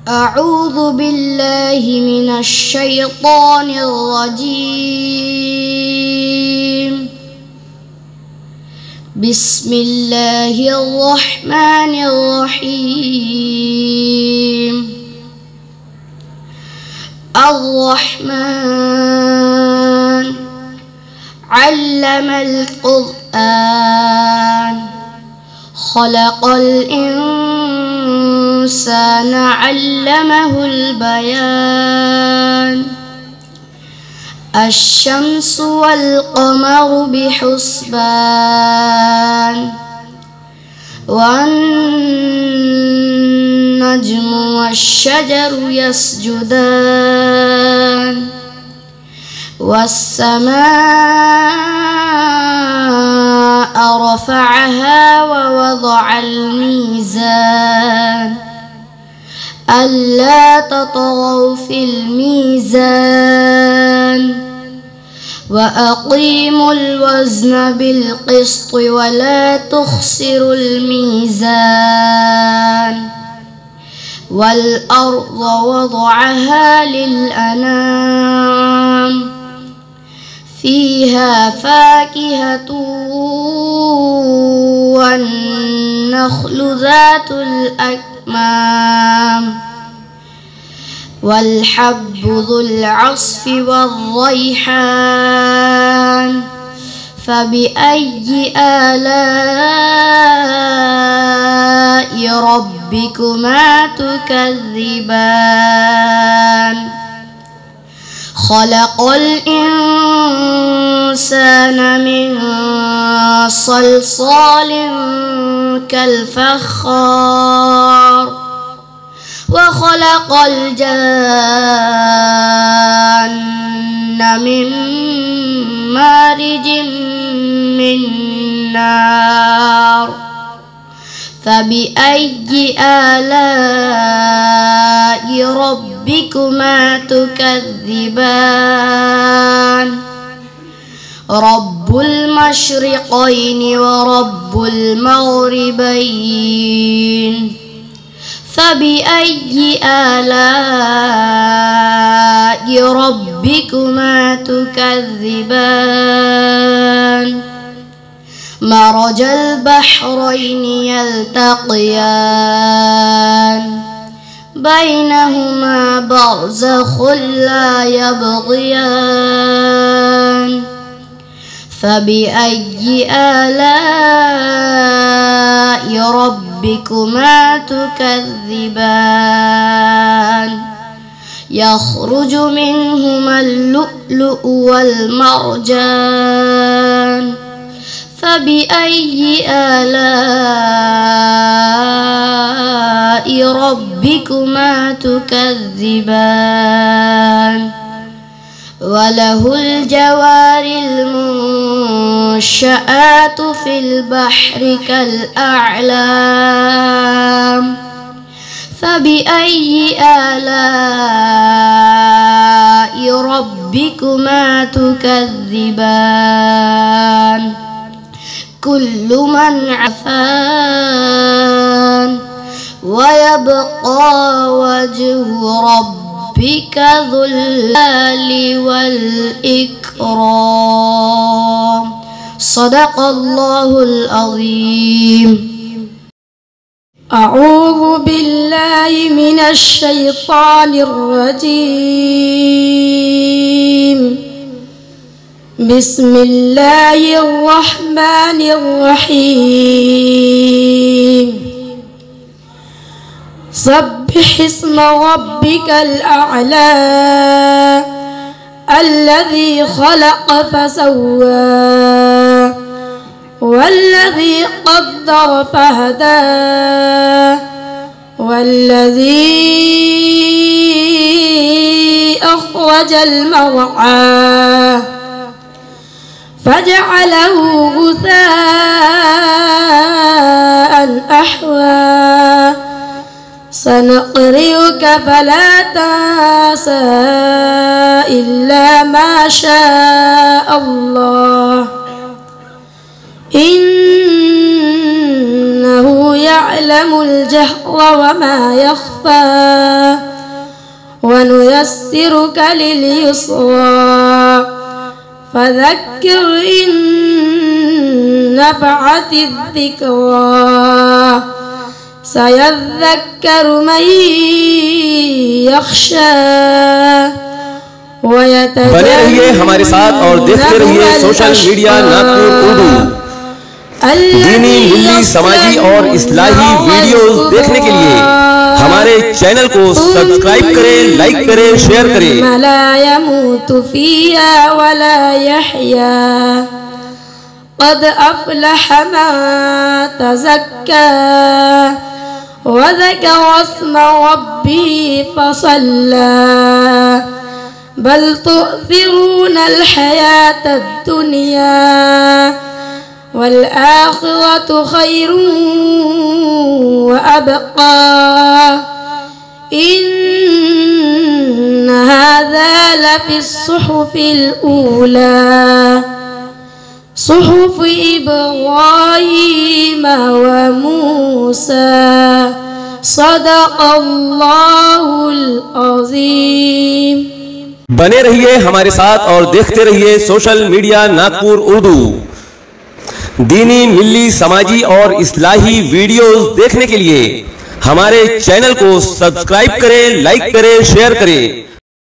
أعوذ بالله من الشيطان الرجيم. بسم الله الرحمن الرحيم. الرحمن علم القرآن خلق الإنسان علمه البيان. الشمس والقمر بحسبان والنجم والشجر يسجدان والسماء رفعها ووضع الميزان ألا تطغوا في الميزان وأقيموا الوزن بالقسط ولا تخسروا الميزان. والأرض وضعها للأنام فيها فاكهة والنخل ذات الأكمام والحب ذو العصف والريحان. فبأي آلاء ربكما تكذبان؟ خلق الإنسان من صلصال كالفخار وخلق الجان من مارج من نار. فبأي آلاء ربكما تكذبان؟ رب المشرقين ورب المغربين. فبأي آلاء ربكما تكذبان؟ مرج البحرين يلتقيان بينهما برزخ لا يبغيان. فبأي آلاء ربكما تكذبان؟ يخرج منهما اللؤلؤ والمرجان. فبأي آلاء ربكما تكذبان؟ وله الجوار المنشآت في البحر كالأعلام. فبأي آلاء ربكما تكذبان؟ كل من عفان ويبقى وجه ربك ذو الجلال والإكرام. صدق الله العظيم. أعوذ بالله من الشيطان الرجيم. بسم الله الرحمن الرحيم. سبح اسم ربك الأعلى الذي خلق فسوى والذي قدر فهدى والذي أخرج المرعى فجعله غثاء أحوى. سنقرئك فلا تنسى إلا ما شاء الله إنه يعلم يعلم الجهر وما يخفى ونيسرك لليسرى فذكر إن نفعت الذكرى سيذكر من يخشى बने रहिए हमारे साथ और देखते रहिए सोशल मीडिया नागपुर उर्दू। दीनी, मिली, समाजी और इस्लाही वीडियोस देखने के लिए हमारे चैनल को सब्सक्राइब करें, लाइक करें, शेयर करें। ला यमूतु फिया वला यहया क़द अफ़लह मन तज़क्का वज़करा अस्म रब्बिही फ़सल्ला बल तु'थिरूनल हयातद दुनिया वल आखिरतु खैरुन व अबक़ा इन्न हाज़ा लफ़िस सुहुफ़िल ऊला सुहुफ़ इब्राहीम व मूसा सदक़ल्लाहुल अज़ीम। बने रहिए हमारे साथ और देखते रहिए सोशल मीडिया नागपुर उर्दू। दीनी, मिली, समाजी और इस्लाही वीडियोस देखने के लिए हमारे चैनल को सब्सक्राइब करें, लाइक करें, शेयर करें।